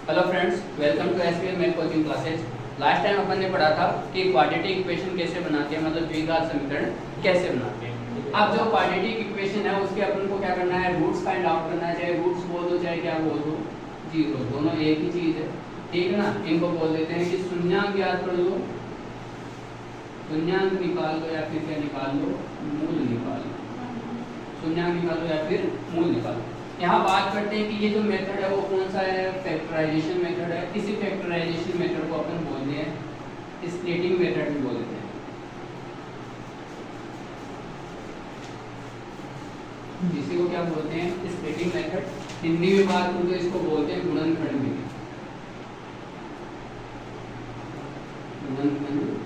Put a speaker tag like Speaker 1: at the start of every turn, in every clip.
Speaker 1: Hello friends, welcome to SPL math coaching classes. Last time अपन ने पढ़ा था कि क्वाड्रेटिक इक्वेशन कैसे बनाते हैं, मतलब द्विघात समीकरण कैसे बनाते हैं। अब जो क्वाड्रेटिक इक्वेशन है उसके अपन को क्या करना है, रूट्स फाइंड आउट करना है। चाहे रूट्स बोल दो चाहे क्या बोल दो, जीरो, दोनों एक ही चीज़ है, ठीक है ना। इनको बोल देते हैं कि शून्यांक ज्ञात कर लो, शून्यांक निकाल लो या फिर क्या निकाल लो, मूल निकाल लो। शून्यांक निकाल लो या फिर मूल निकाल लो। यहाँ बात करते हैं कि ये जो मेथड है वो कौन सा है, फैक्टराइजेशन मेथड है। इसी फैक्टराइजेशन मेथड को अपन बोलते हैं स्प्लिटिंग मेथड भी बोलते हैं। इसी को क्या बोलते हैं, स्प्लिटिंग मेथड। हिंदी में बात करूँ तो इसको बोलते हैं गुणनखंड विधि। गुणनखंड विधि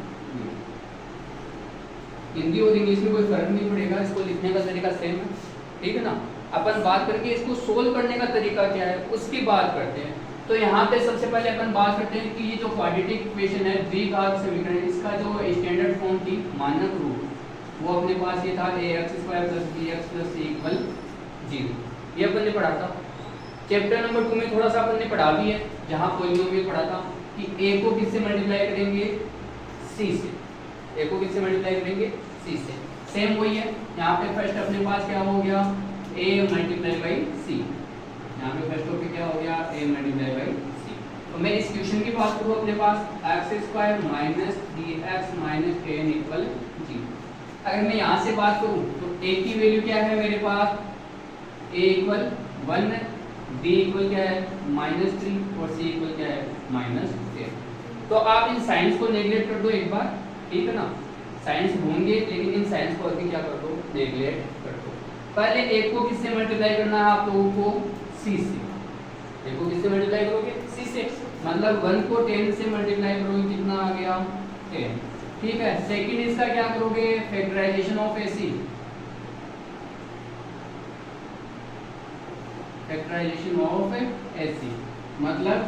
Speaker 1: हिंदी और इंग्लिश में कोई फर्क नहीं पड़ेगा, इसको लिखने का तरीका सेम है, ठीक है ना। अपन बात करके इसको सोल्व करने का तरीका क्या है उसकी बात करते हैं। तो यहाँ पे सबसे पहले अपन बात करते हैं कि ये जो क्वाड्रेटिक इक्वेशन है, द्विघात समीकरण, इसका जो स्टैंडर्ड फॉर्म थी, मानक रूप, वो अपने पास ये था ax² + bx + c = 0। ये अपन ने पढ़ा था। चैप्टर नंबर 2 में थोड़ा सा अपन ने पढ़ा भी है, जहाँ पॉलिनोमियल पढ़ा था कि a को किससे मल्टीप्लाई करेंगे, c से। a को किससे मल्टीप्लाई करेंगे, c से। सेम वही है, यहाँ पे फर्स्ट अपने पास क्या हो गया, a × c। यहाँ पे फर्स्ट टॉपिक क्या हो गया, a × c। तो मैं इस क्वेश्चन की बात करूँ, अपने पास x² - dx - 10 = 0। अगर मैं यहाँ से बात करूँ तो a की वैल्यू क्या है मेरे पास, a = 1 है, b = क्या है -3 और c = क्या है -10। तो आप इन साइंस को नेगलेक्ट कर दो एक बार, ठीक है ना। साइंस होंगे लेकिन इन साइंस को अभी क्या कर दो, नेगलेक्ट कर दो। पहले एक को किससे मल्टीप्लाई करना है आप लोगों को, c से। एक को किससे मल्टीप्लाई करोगे, c से। मतलब 1 को 10 से मल्टीप्लाई करोगे, कितना आ गया, 10, ठीक है। सेकंड इसका क्या करोगे, factorisation of ac। Factorisation of ac मतलब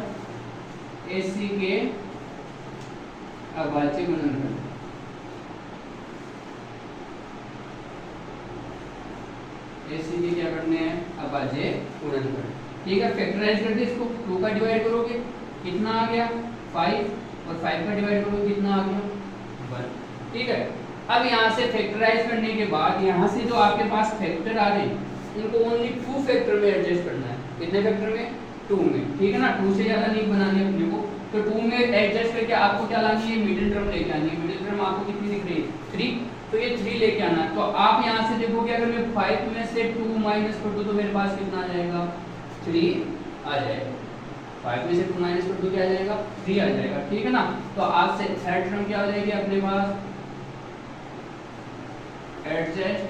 Speaker 1: ac के अभाज्य गुणनखंड। AC के क्या करने हैं, अभाज्य गुणनखंड, ठीक है। फैक्टराइज कर दे इसको, 2 का डिवाइड करोगे कितना आ गया 5, और 5 का डिवाइड करोगे कितना आ गया 1, ठीक है। अब यहाँ से फैक्टराइज करने के बाद यहाँ से जो आपके पास फैक्टर आ रहे हैं इनको ओनली 2 फैक्टर में एडजस्ट करना है। कितने फैक्टर में, 2 में, ठीक है ना। 2 से ज्यादा नहीं बनानी है अपने को, तो 2 में एडजस्ट करके आपको क्या लानी है, मिडिल टर्म लेके आनी है। मिडिल टर्म आपको कितनी दिख रही है, 3, तो ये 3 लेके आना है। तो आप यहाँ से देखोगे अगर मैं 5 में से 2 माइनस कर दूं तो मेरे पास कितना आ जाएगा, 3 आ जाएगा। 5 में से 2 माइनस कर दूं क्या आ जाएगा, 3 आ जाएगा, ठीक है ना। तो आप से थर्ड टर्म क्या हो जाएगी अपने पास, adjust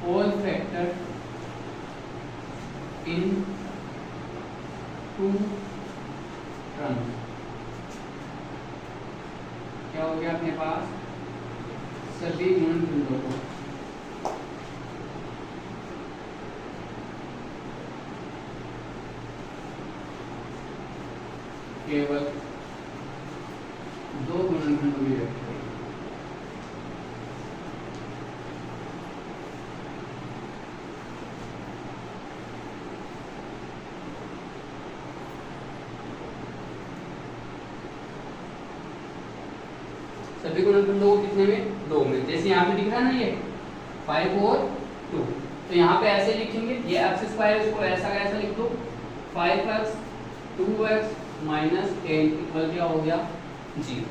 Speaker 1: all factor in 2 terms. क्या हो गया अपने पास, सभी गुणनखंडों को केवल 2 गुणनखंडों में व्यक्त करेंगे। सभी गुणनखंडों को कितने में, 2 में। जैसे यहाँ पे दिख रहा है ना ये 5 और 2, तो यहाँ पे ऐसे लिखेंगे, ये x² इसको ऐसा का ऐसा लिख दो, 5x 2x - 10 = क्या हो गया 0।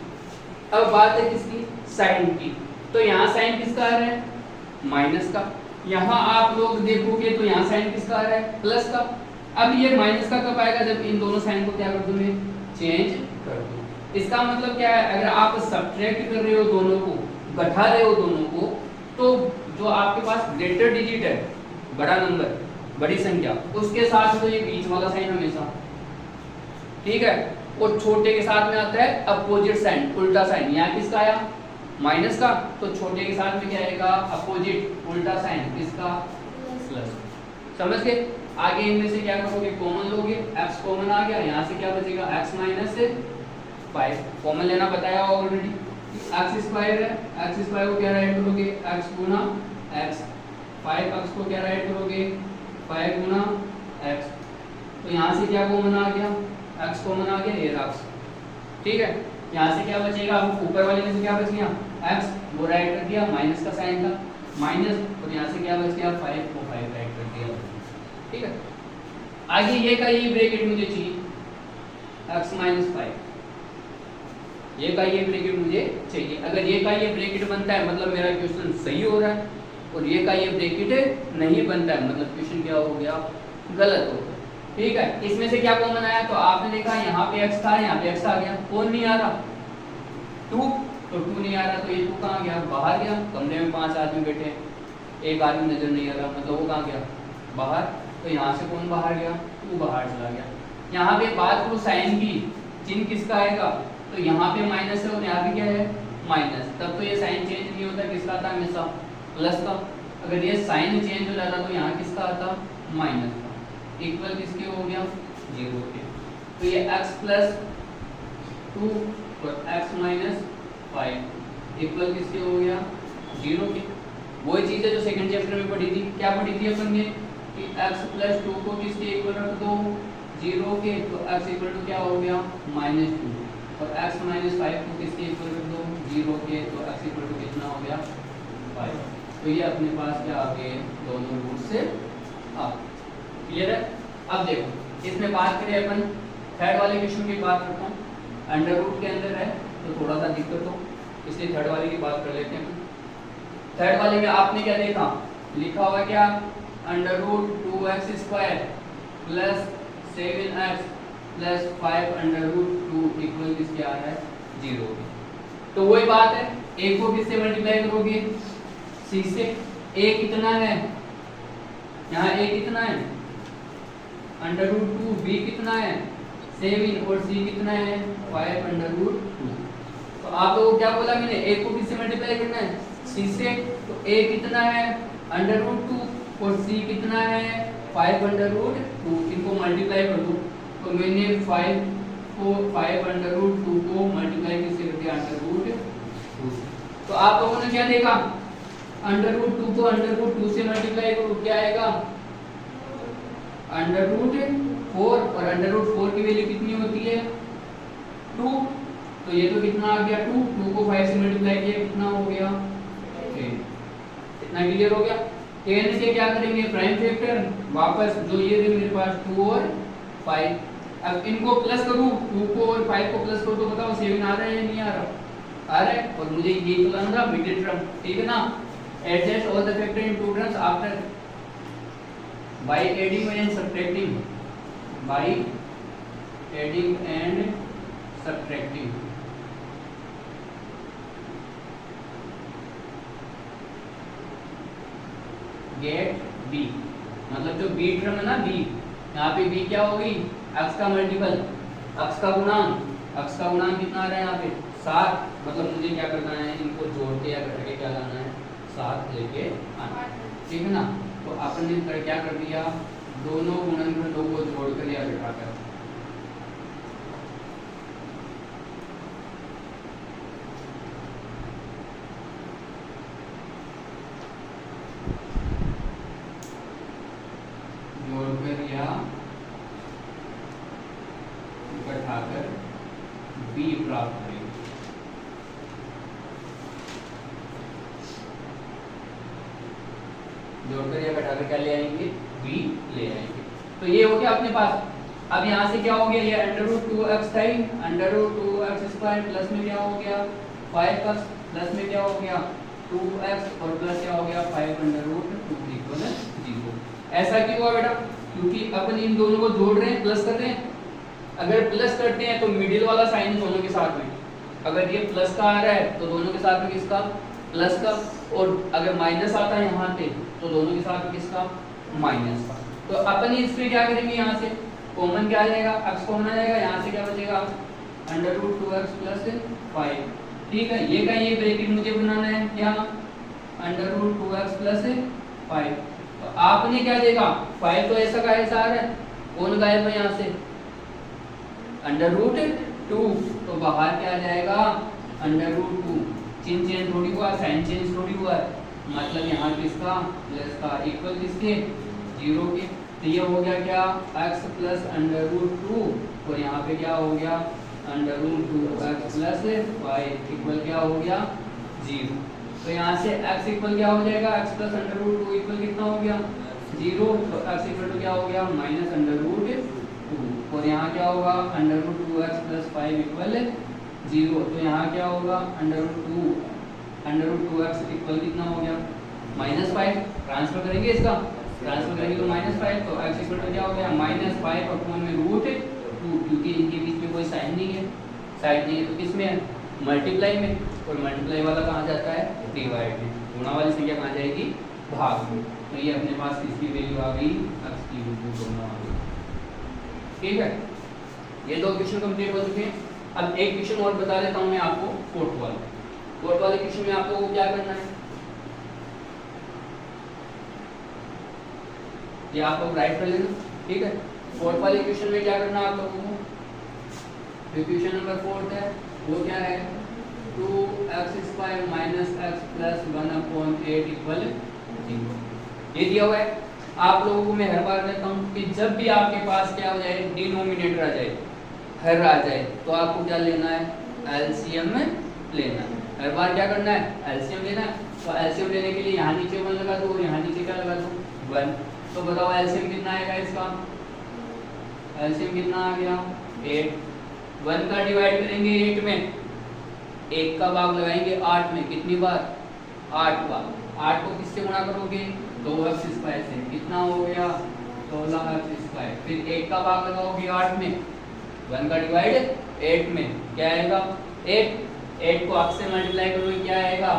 Speaker 1: अब बात है किसकी, साइन की। तो यहाँ साइन किसका आ रहा है, माइनस का। यहाँ आप लोग देखोगे तो यहाँ साइन किसका आ रहा है, प्लस का। अब ये माइनस का कब आएगा, जब इन दोनों साइन को क्या कर दूं मैं, चेंज कर दूं। इसका मतलब क्या है, अगर आप सब्ट्रैक्ट कर रहे हो दोनों को, घटा रहे हो दोनों को, तो जो आपके पास ग्रेटर डिजिट है, बड़ा नंबर, बड़ी संख्या, उसके साथ तो ये बीच वाला साइन हमेशा, ठीक है। और छोटे के साथ में आता है अपोजिट साइन, उल्टा साइन। यहाँ किसका आया, माइनस का, तो छोटे के साथ में क्या आएगा, अपोजिट उल्टा साइन, किसका, प्लस। समझ गए। आगे इनमें से क्या करोगे, कॉमन लोगे, x कॉमन आ गया, यहाँ से क्या बचेगा, x - 5 कॉमन लेना बताया ऑलरेडी। x² है, x² को क्या राइट करोगे, x गुना x, 5x को क्या राइट करोगे, 5 गुना x, तो यहाँ से क्या कॉमन आ गया, x कॉमन आ गया, ये x, ठीक है। यहाँ से क्या बचेगा, ऊपर वाले में से क्या बच गया, x, वो राइट कर दिया, माइनस का साइन था, माइनस, और यहाँ से क्या बच गया 5 को 5 राइट कर दिया, ठीक है। आगे ये का ये ब्रैकेट मुझे चाहिए, x माइनस 5, ये का ये ब्रैकेट मुझे चाहिए। अगर ये का ये ब्रैकेट बनता है मतलब मेरा क्वेश्चन सही हो रहा है, और ये का ये ब्रैकेट नहीं बनता है मतलब क्वेश्चन क्या हो गया, गलत हो गया, ठीक है। इसमें से क्या कॉमन आया, तो आपने देखा यहाँ पे x था, यहाँ पे x आ गया, कौन नहीं आ रहा, 2, तो 2 नहीं आ रहा, तो ये 2 कहाँ गया, बाहर गया। कमरे में 5 आदमी बैठे हैं, एक आदमी नजर नहीं आ रहा, मतलब वो कहाँ गया, बाहर। तो यहाँ से कौन बाहर गया, 2 बाहर चला गया। यहाँ पे बात करो साइन की, चिन्ह किसका आएगा, तो यहाँ पे माइनस है और यहाँ पे क्या है, माइनस, तब तो ये साइन चेंज नहीं होता, किसका आता हमेशा, प्लस का। अगर ये साइन चेंज हो जाता तो यहाँ किसका आता, माइनस का। इक्वल किसके हो गया, 0 के। तो ये x प्लस 2 और x माइनस 5 इक्वल किसके हो गया, 0 के। वही चीज़ है जो सेकंड चैप्टर में पढ़ी थी, क्या पढ़ी थी अपन ने, कि x प्लस 2 को किसके इक्वल रख दो, 0 के, तो x इक्वल टू क्या हो गया, -2, और x माइनस 5 को किसके इक्वल रख दो, 0 के, तो x इक्वल टू कितना हो गया, 5। तो ये अपने पास क्या आ गए, दोनों रूट से आ, क्लियर है। अब देखो इसमें बात करें अपन थर्ड वाले क्वेश्चन की बात करता हूँ, अंडर रूट के अंदर है तो थोड़ा सा दिक्कत हो, इसलिए थर्ड वाले की बात कर लेते हैं। थर्ड वाले में आपने क्या देखा, लिखा हुआ क्या, under root 2x square plus 7x plus 5 under root 2 equal किसके आ रहा है, 0। तो वही बात है, a को किससे मल्टीप्लाई करोगे, c से। a कितना है, यहाँ a कितना है, अंडर रूट 2, b कितना है 7 और c कितना है 5 अंडर रूट 2। तो आप लोगों को क्या बोला मैंने, a को किससे मल्टीप्लाई करना है, c से। तो a कितना है अंडर रूट 2 और c कितना है 5 अंडर रूट 2, इनको मल्टीप्लाई कर दो। तो मैंने 5 अंडर रूट 2 को मल्टीप्लाई किससे कर दिया, अंडर रूट 2 से। तो आप लोगों ने क्या देखा, अंडर रूट 2 को अंडर रूट 2 से मल्टीप्लाई करो, क्या आएगा, अंडर रूट 4, और अंडर रूट 4 की वैल्यू कितनी होती है, 2। तो ये तो कितना आ गया, 2 को 5 से मल्टीप्लाई किया कितना हो गया, 10। इतना क्लियर हो गया। 10 से क्या करेंगे, प्राइम फैक्टर वापस, जो ये मेरे पास 2 और 5, अब इनको प्लस करूं, 2 को और 5 को प्लस करो तो बताओ 7 आ रहा है या नहीं आ रहा, आ रहा है। और मुझे ये निकालना था मिडिल टर्म, ठीक है ना। Adjust all the factor in two terms after by adding and subtracting, by adding and subtracting। get b, मतलब जो b टर्म है ना b, यहाँ पे b क्या होगी, x का मल्टीपल, x का गुणांक, x का गुणांक कितना आ रहा है यहाँ पे 7, मतलब मुझे क्या करना है, इनको जोड़ के या घटा के क्या लाना है, 7 लेके आना, ठीक है ना। तो अपन ने क्या कर दिया, दोनों गुणनखंडों को जोड़कर या घटाकर, जोड़कर या घटाकर b प्राप्त करेंगे। जोड़कर या घटाकर क्या ले आएंगे, b ले आएंगे। तो ये हो गया अपने पास। अब यहाँ से क्या हो गया, ये अंडर रूट 2x था ही, under root 2x square plus में क्या हो गया 5x, प्लस में क्या हो गया 2x और प्लस क्या हो गया 5 अंडर रूट 2 इक्वल 0। ऐसा क्यों हुआ बेटा, क्योंकि अपन इन दोनों को जोड़ रहे हैं, प्लस कर रहे हैं। अगर प्लस करते हैं तो मिडिल वाला साइन दोनों के साथ में, अगर ये प्लस का आ रहा है तो दोनों के साथ में किसका, प्लस का, और अगर माइनस आता है यहाँ पे तो दोनों के साथ में किसका, माइनस का। तो अपन इसमें क्या करेंगे, यहाँ से कॉमन क्या आ जाएगा, x कॉमन आ जाएगा, यहाँ से क्या बचेगा अंडर रूट 2x प्लस 5, ठीक है। ये का ये ब्रैकेट मुझे बनाना है क्या, अंडर रूट 2x प्लस 5। तो आपने क्या देखा, 5 तो ऐसा का ऐसा आ रहा है, कौन गायब है यहाँ से, अंडर रूट 2, तो बाहर क्या आ जाएगा अंडर रूट 2, चिन्ह चेंज थोड़ी हुआ, साइन चेंज थोड़ी हुआ, मतलब यहाँ किसका प्लस का, इक्वल किसके 0 के। तो ये हो गया क्या, x प्लस अंडर रूट 2 और यहाँ पे क्या हो गया under root 2x plus Y equal क्या हो गया 0। तो यहाँ से x इक्वल क्या हो जाएगा, x plus under root 2 equal कितना हो गया 0। तो x इक्वल टू क्या हो गया माइनस अंडर रूट 2 और यहाँ क्या होगा under root 2x plus 5 equal 0। तो यहाँ क्या होगा अंडर रूट 2x इक्वल कितना हो गया -5। ट्रांसफर करेंगे इसका, ट्रांसफर करेंगे तो -5। तो x इक्वल टू क्या हो गया -5 अपॉन में रूट 2, क्योंकि इनके बीच में कोई साइन नहीं है, साइन नहीं है तो किस में है मल्टीप्लाई में, और मल्टीप्लाई वाला कहाँ जाता है डिवाइड में, गुणा वाली संख्या कहाँ जाएगी भाग में। तो ये अपने पास किसकी वैल्यू आ गई x की वैल्यू दोनों आ गई। ठीक है, ये 2 क्वेश्चन कंप्लीट हो चुके हैं। अब एक क्वेश्चन और बता देता हूँ मैं आपको, फोर्थ वाले क्वेश्चन में आप लोगों को क्या करना है, ये आप लोग राइट कर लेना। ठीक है, फोर्थ वाले क्वेश्चन में क्या करना है आप लोगों को, जो क्वेश्चन नंबर 4 है वो क्या है 2x² minus x plus 1/8 equal 0। ये दिया हुआ है। आप लोगों को मैं हर बार कहता हूँ कि जब भी आपके पास क्या हो जाए डिनोमिनेटर आ जाए, हर आ जाए, तो आपको क्या लेना है एलसीएम में लेना है। हर बार क्या करना है एलसीएम लेना है। तो एलसीएम लेने के लिए यहाँ नीचे 1 लगा दो और यहाँ नीचे क्या लगा दो 1। तो बताओ एलसीएम कितना आएगा इसका, एलसीएम कितना आ गया 8। 1 का डिवाइड करेंगे 8 में, 1 का भाग लगाएंगे 8 में, कितनी बार 8 बार। 8 को किससे गुणा करोगे 2x² से, कितना हो गया 16x²। फिर 1 का भाग लगाओगे 8 में, 1 का डिवाइड 8 में क्या आएगा 8 को x से मल्टीप्लाई करोगे क्या आएगा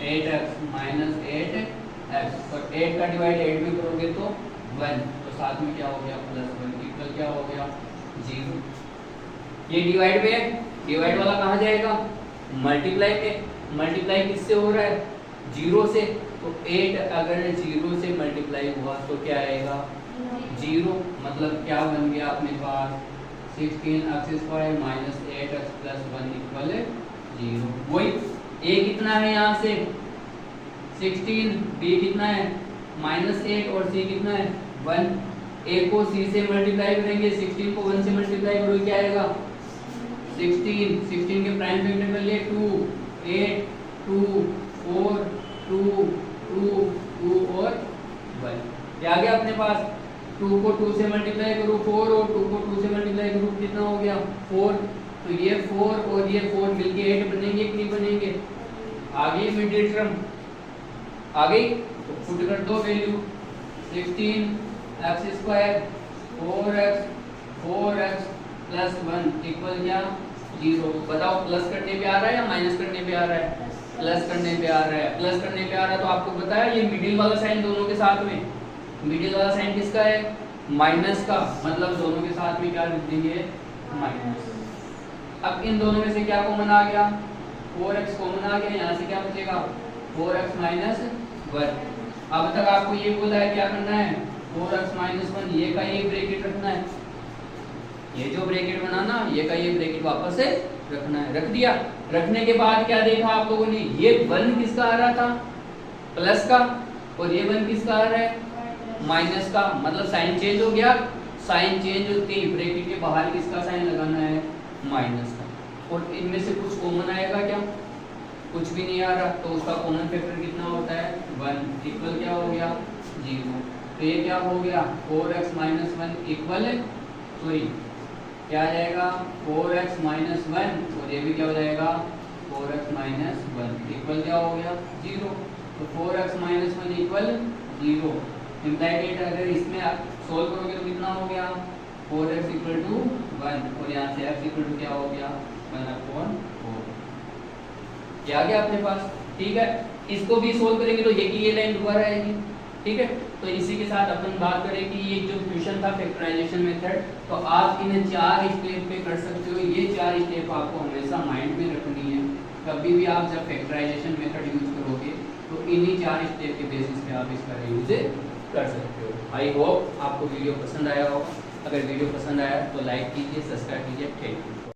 Speaker 1: 8x माइनस 8x, और 8 का डिवाइड 8 में करोगे तो 1, तो साथ में क्या हो गया +1 इक्वल क्या हो गया 0। ये डिवाइड में, डिवाइड वाला कहाँ जाएगा मल्टीप्लाई में, मल्टीप्लाई किससे हो रहा है 0 से। तो 8 अगर 0 से मल्टीप्लाई हुआ तो क्या आएगा 0, मतलब क्या बन गया अपने पास 16x² minus 8x plus 1 equal 0। वही a कितना है यहाँ से 16, b कितना है -8 और c कितना है 1। a को c से मल्टीप्लाई करेंगे, 16 को 1 से मल्टीप्लाई करोगे क्या आएगा 16 के प्राइम फैक्टर कर लिए 2, 8, 2, 4, 2, 2, 2 और 1। क्या आ गया अपने पास 2 को 2 से मल्टीप्लाई करो 4 और 2 को 2 से मल्टीप्लाई करो कितना हो गया 4। तो ये 4 और ये 4 मिलके 8 बनेंगे कि नहीं बनेंगे, आगे मिडिल टर्म आ गई। तो पुट कर दो value 16x² 4x plus 1 equal क्या 0। बताओ प्लस करने पे आ रहा है या माइनस करने पे आ रहा है, प्लस करने पे आ रहा है। प्लस करने पे आ रहा है तो आपको बताया ये मिडिल वाला साइन दोनों के साथ में, मिडिल वाला साइन किसका है माइनस का, मतलब दोनों के साथ में क्या लिख देंगे माइनस। अब इन दोनों में से क्या कॉमन आ गया 4x कॉमन आ गया, यहाँ से क्या बचेगा 4x माइनस 1। अब तक आपको ये बोला है क्या करना है 4x माइनस 1, ये का ये ब्रैकेट रखना है, ये जो ब्रैकेट बनाना ये का ये ब्रैकेट वापस से रखना है। रख दिया, रखने के बाद क्या देखा आप लोगों ने, ये 1 किसका आ रहा था प्लस का, और ये 1 किसका आ रहा है माइनस का, मतलब साइन चेंज हो गया। साइन चेंज होते ही ब्रैकेट के बाहर किसका साइन लगाना है माइनस का। और इनमें से कुछ कॉमन आएगा क्या, कुछ भी नहीं आ रहा, तो उसका कॉमन फैक्टर कितना होता है 1 इक्वल क्या हो गया 0। तो ये क्या हो गया 4x माइनस 1 इक्वल, सॉरी क्या आ जाएगा 4x माइनस 1, और ये भी क्या हो जाएगा 4x माइनस 1 इक्वल क्या हो गया 0। तो 4x माइनस 1 इक्वल 0 इम्प्लाइड। अगर इसमें आप सोल्व करोगे तो कितना हो गया 4x इक्वल टू 1, और यहाँ से x इक्वल टू क्या हो गया 1/4। क्या आ गया अपने पास। ठीक है, इसको भी सोल्व करेंगे तो ये की ये लाइन दोबारा आएगी। ठीक है, तो इसी के साथ अपन बात करें कि ये जो क्वेश्चन था फैक्टराइजेशन मेथड, तो आप इन्हें 4 स्टेप पे कर सकते हो। ये 4 स्टेप आपको हमेशा माइंड में रखनी है। कभी भी आप जब फैक्टराइजेशन मेथड यूज करोगे तो इन्हीं 4 स्टेप के बेसिस पे आप इसका यूज कर सकते हो। आई होप आपको वीडियो पसंद आया होगा। अगर वीडियो पसंद आया तो लाइक कीजिए, सब्सक्राइब कीजिए। Thank you.